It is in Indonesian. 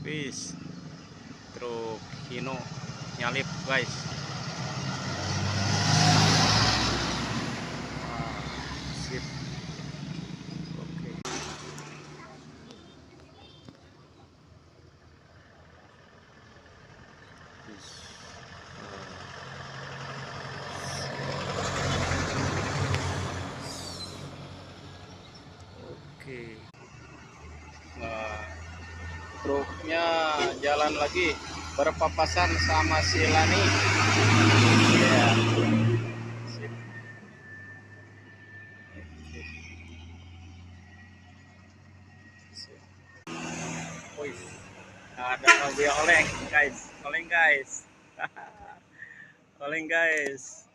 Wis, truk Hino nyalip guys. Sip. Oke. Wis. Oke. Nah, truknya jalan lagi berpapasan sama si Lani. Ya. Sip. Oke. Sip. Wih, ada mobil oleng guys, oleng guys, oleng guys.